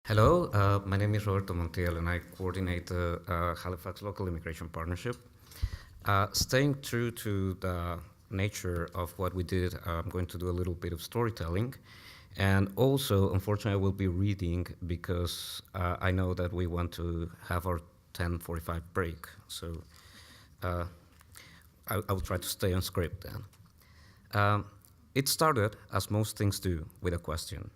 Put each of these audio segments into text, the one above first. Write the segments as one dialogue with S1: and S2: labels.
S1: Hello, my name is Roberto Montiel, and I coordinate the Halifax Local Immigration Partnership. Staying true to the nature of what we did, I'm going to do a little bit of storytelling. And also, unfortunately, I will be reading because I know that we want to have our 10:45 break. So uh, I will try to stay on script then. It started, as most things do, with a question.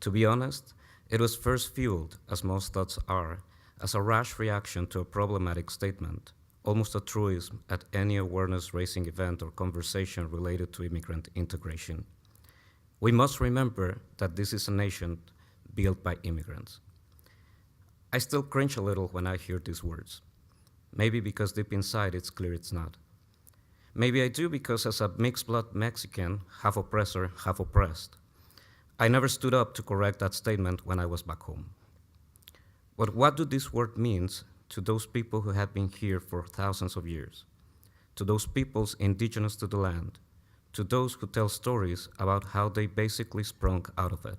S1: To be honest, it was first fueled, as most thoughts are, as a rash reaction to a problematic statement, almost a truism at any awareness-raising event or conversation related to immigrant integration. We must remember that this is a nation built by immigrants. I still cringe a little when I hear these words. Maybe because deep inside it's clear it's not. Maybe I do because as a mixed blood Mexican, half oppressor, half oppressed, I never stood up to correct that statement when I was back home. But what do these words mean to those people who have been here for thousands of years? To those peoples indigenous to the land? To those who tell stories about how they basically sprung out of it?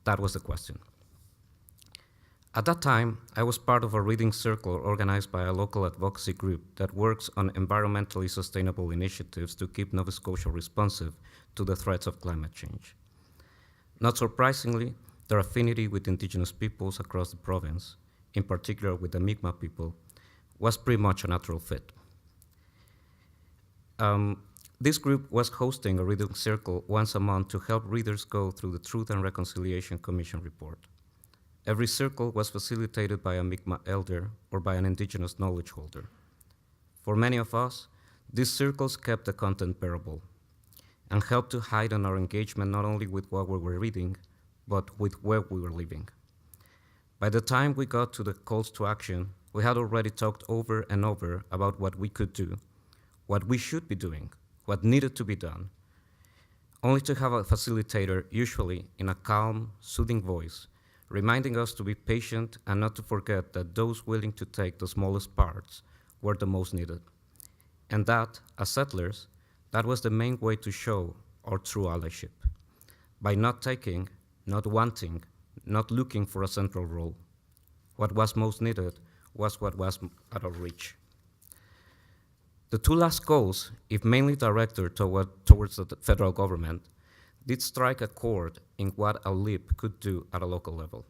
S1: That was the question. At that time, I was part of a reading circle organized by a local advocacy group that works on environmentally sustainable initiatives to keep Nova Scotia responsive to the threats of climate change. Not surprisingly, their affinity with Indigenous peoples across the province, in particular with the Mi'kmaq people, was pretty much a natural fit. This group was hosting a reading circle once a month to help readers go through the Truth and Reconciliation Commission report. Every circle was facilitated by a Mi'kmaq elder or by an Indigenous knowledge holder. For many of us, these circles kept the content bearable and helped to heighten our engagement not only with what we were reading, but with where we were living. By the time we got to the calls to action, we had already talked over and over about what we could do, what we should be doing, what needed to be done, only to have a facilitator, usually in a calm, soothing voice, reminding us to be patient and not to forget that those willing to take the smallest parts were the most needed. And that, as settlers, that was the main way to show our true allyship. By not taking, not wanting, not looking for a central role. What was most needed was what was out of reach. The two last calls, if mainly directed towards the federal government, did strike a chord in what a LIP could do at a local level.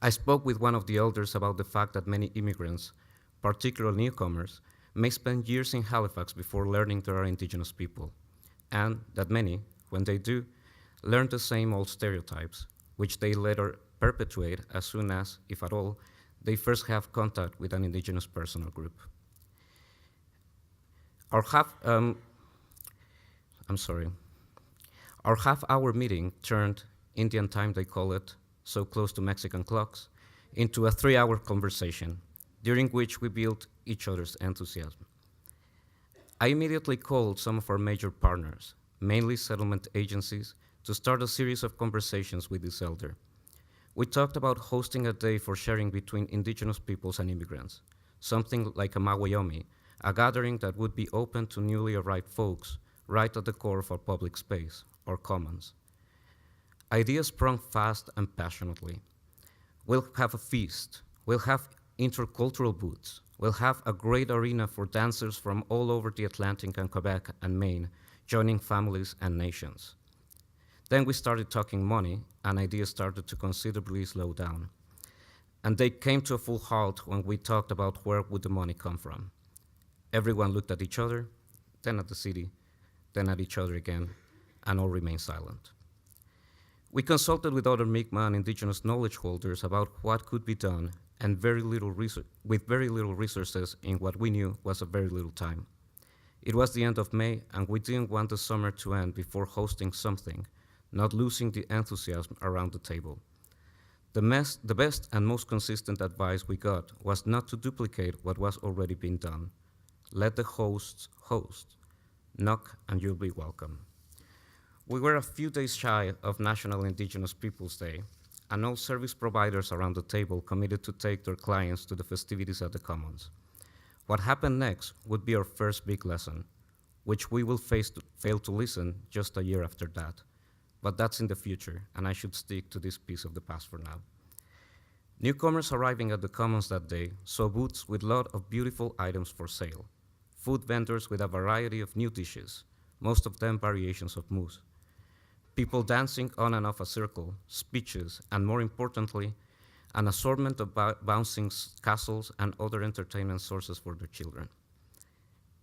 S1: I spoke with one of the elders about the fact that many immigrants, particularly newcomers, may spend years in Halifax before learning there are Indigenous people, and that many, when they do, learn the same old stereotypes, which they later perpetuate as soon as, if at all, they first have contact with an Indigenous person or group. Our half-hour meeting turned, Indian time they call it, so close to Mexican clocks, into a 3-hour conversation, during which we built each other's enthusiasm. I immediately called some of our major partners, mainly settlement agencies, to start a series of conversations with this elder. We talked about hosting a day for sharing between Indigenous peoples and immigrants, something like a Mawayomi, a gathering that would be open to newly arrived folks right at the core of our public space, our commons. Ideas sprung fast and passionately. We'll have a feast. We'll have intercultural booths. We'll have a great arena for dancers from all over the Atlantic and Quebec and Maine, joining families and nations. Then we started talking money, and ideas started to considerably slow down. And they came to a full halt when we talked about where would the money come from. Everyone looked at each other, then at the city, then at each other again, and all remained silent. We consulted with other Mi'kmaq and Indigenous knowledge holders about what could be done, and with very little resources in what we knew was a very little time. It was the end of May, and we didn't want the summer to end before hosting something, not losing the enthusiasm around the table. The best and most consistent advice we got was not to duplicate what was already being done. Let the hosts host. Knock and you'll be welcome. We were a few days shy of National Indigenous Peoples Day, and all service providers around the table committed to take their clients to the festivities at the Commons. What happened next would be our first big lesson, which we will fail to listen just a year after that. but that's in the future, and I should stick to this piece of the past for now. Newcomers arriving at the Commons that day saw booths with a lot of beautiful items for sale, food vendors with a variety of new dishes, most of them variations of mousse, people dancing on and off a circle, speeches, and more importantly, an assortment of bouncing castles and other entertainment sources for their children.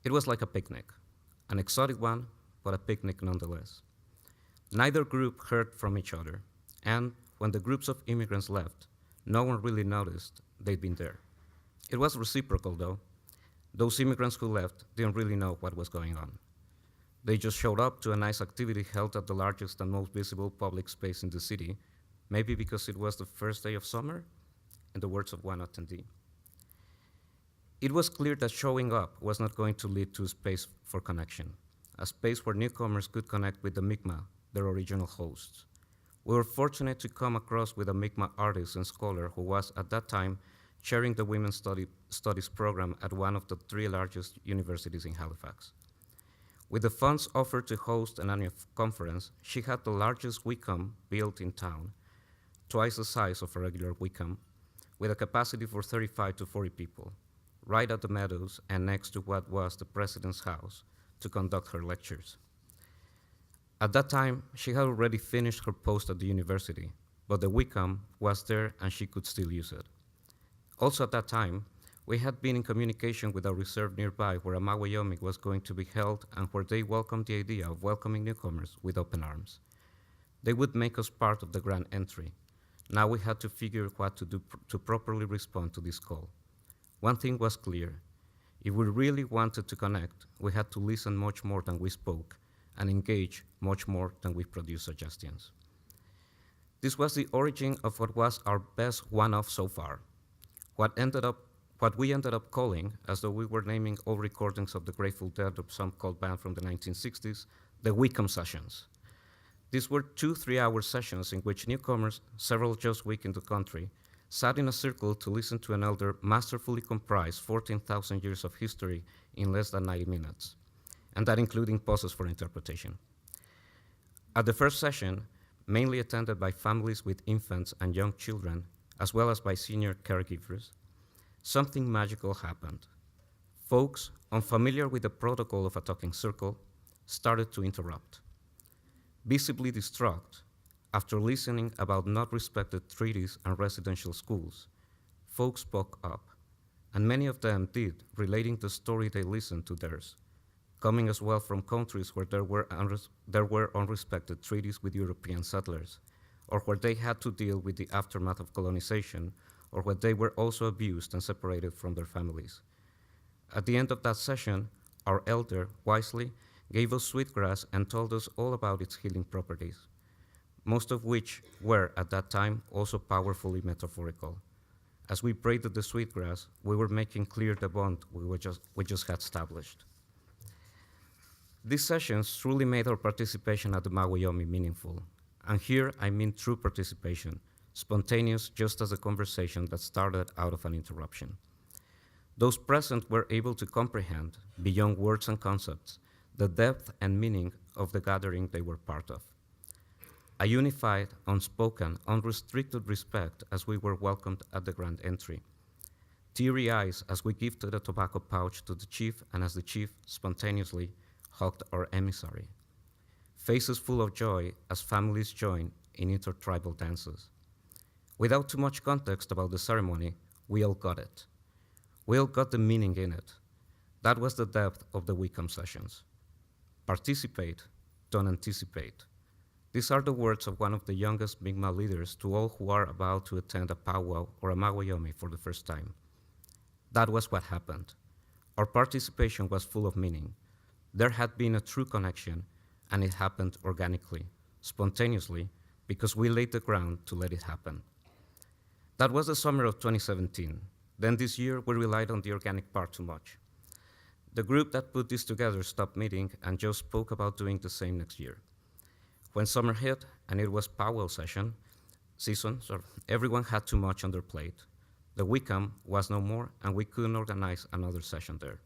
S1: It was like a picnic, an exotic one, but a picnic nonetheless. Neither group heard from each other, and when the groups of immigrants left, no one really noticed they'd been there. It was reciprocal, though. Those immigrants who left didn't really know what was going on. They just showed up to a nice activity held at the largest and most visible public space in the city, maybe because it was the first day of summer, in the words of one attendee. It was clear that showing up was not going to lead to a space for connection, a space where newcomers could connect with the Mi'kmaq, their original hosts. We were fortunate to come across with a Mi'kmaq artist and scholar who was, at that time, chairing the Women's Studies program at one of the 3 largest universities in Halifax. With the funds offered to host an annual conference, she had the largest Wicom built in town, twice the size of a regular Wicom, with a capacity for 35 to 40 people, right at the Meadows and next to what was the president's house, to conduct her lectures. At that time, she had already finished her post at the university, but the Wicom was there and she could still use it. Also at that time, we had been in communication with a reserve nearby where a Mawayomi was going to be held and where they welcomed the idea of welcoming newcomers with open arms. They would make us part of the grand entry. Now we had to figure what to do to properly respond to this call. One thing was clear. If we really wanted to connect, we had to listen much more than we spoke and engage much more than we produced suggestions. This was the origin of what was our best one-off so far, what we ended up calling, as though we were naming all recordings of the Grateful Dead of some cult band from the 1960s, the Wicom sessions. These were 2 3-hour sessions in which newcomers, several just weeks in the country, sat in a circle to listen to an elder masterfully comprise 14,000 years of history in less than 90 minutes, and that including pauses for interpretation. At the first session, mainly attended by families with infants and young children, as well as by senior caregivers, something magical happened. Folks, unfamiliar with the protocol of a talking circle, started to interrupt. Visibly distraught, after listening about not respected treaties and residential schools, folks spoke up, and many of them did, relating the story they listened to theirs, coming as well from countries where there were unrespected treaties with European settlers, or where they had to deal with the aftermath of colonization, or where they were also abused and separated from their families. At the end of that session, our elder, wisely, gave us sweetgrass and told us all about its healing properties, most of which were, at that time, also powerfully metaphorical. As we braided the sweetgrass, we were making clear the bond we just had established. These sessions truly made our participation at the Mawayomi meaningful. And here I mean true participation, spontaneous just as a conversation that started out of an interruption. Those present were able to comprehend, beyond words and concepts, the depth and meaning of the gathering they were part of. A unified, unspoken, unrestricted respect as we were welcomed at the grand entry. Teary eyes as we gifted a tobacco pouch to the chief and as the chief spontaneously hugged our emissary. Faces full of joy as families joined in intertribal dances. Without too much context about the ceremony, we all got it. We all got the meaning in it. That was the depth of the Wicom sessions. Participate, don't anticipate. These are the words of one of the youngest Mi'kmaq leaders to all who are about to attend a powwow or a Mawayomi for the first time. That was what happened. Our participation was full of meaning. There had been a true connection, and it happened organically, spontaneously, because we laid the ground to let it happen. That was the summer of 2017. Then this year, we relied on the organic part too much. The group that put this together stopped meeting and just spoke about doing the same next year. When summer hit and it was powwow season, everyone had too much on their plate. The Wicom was no more, and we couldn't organize another session there.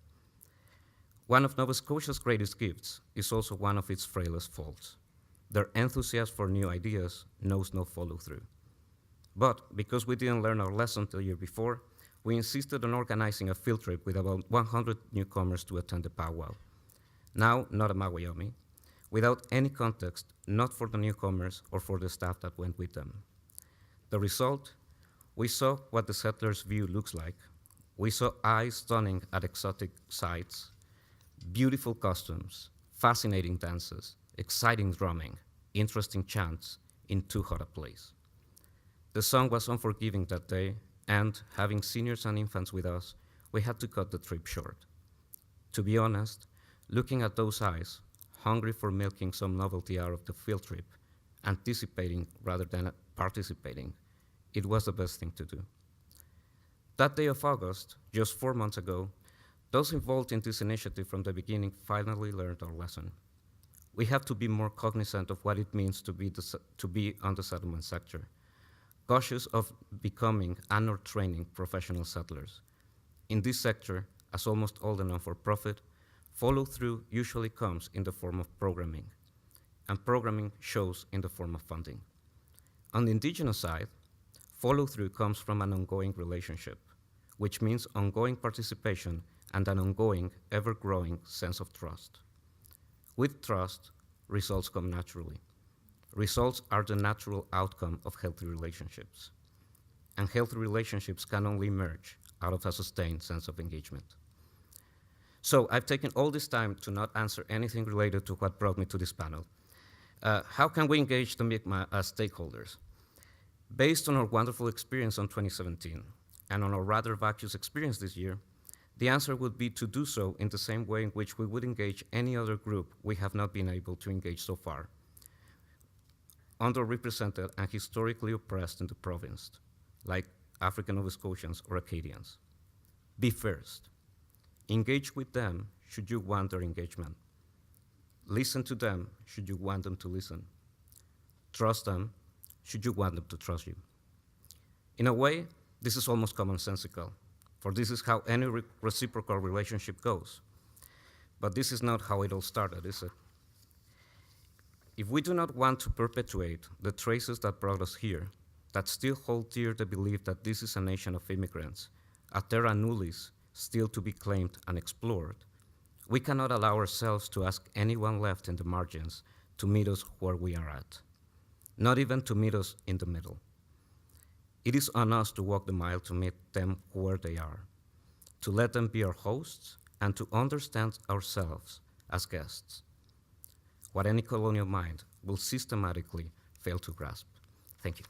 S1: One of Nova Scotia's greatest gifts is also one of its frailest faults. Their enthusiasm for new ideas knows no follow-through. But because we didn't learn our lesson the year before, we insisted on organizing a field trip with about 100 newcomers to attend the powwow. Now, not a Mawayomi, without any context, not for the newcomers or for the staff that went with them. The result? We saw what the settlers' view looks like. We saw eyes stunning at exotic sights, beautiful costumes, fascinating dances, exciting drumming, interesting chants in too hot a place. The sun was unforgiving that day, and having seniors and infants with us, we had to cut the trip short. To be honest, looking at those eyes, hungry for milking some novelty out of the field trip, anticipating rather than participating, it was the best thing to do. That day of August, just 4 months ago, those involved in this initiative from the beginning finally learned our lesson. We have to be more cognizant of what it means to be on the settlement sector, cautious of becoming and or training professional settlers. In this sector, as almost all the non-for-profit, follow-through usually comes in the form of programming, and programming shows in the form of funding. On the indigenous side, follow-through comes from an ongoing relationship, which means ongoing participation and an ongoing, ever-growing sense of trust. With trust, results come naturally. Results are the natural outcome of healthy relationships. And healthy relationships can only emerge out of a sustained sense of engagement. So I've taken all this time to not answer anything related to what brought me to this panel. How can we engage the Mi'kmaq as stakeholders? Based on our wonderful experience on 2017 and on our rather vacuous experience this year, the answer would be to do so in the same way in which we would engage any other group we have not been able to engage so far, underrepresented and historically oppressed in the province, like African Nova Scotians or Acadians. Be first. Engage with them should you want their engagement. Listen to them should you want them to listen. Trust them should you want them to trust you. In a way, this is almost commonsensical, for this is how any reciprocal relationship goes. But this is not how it all started, is it? If we do not want to perpetuate the traces that brought us here, that still hold dear the belief that this is a nation of immigrants, a terra nullius still to be claimed and explored, we cannot allow ourselves to ask anyone left in the margins to meet us where we are at, not even to meet us in the middle. It is on us to walk the mile to meet them where they are, to let them be our hosts, and to understand ourselves as guests, what any colonial mind will systematically fail to grasp. Thank you.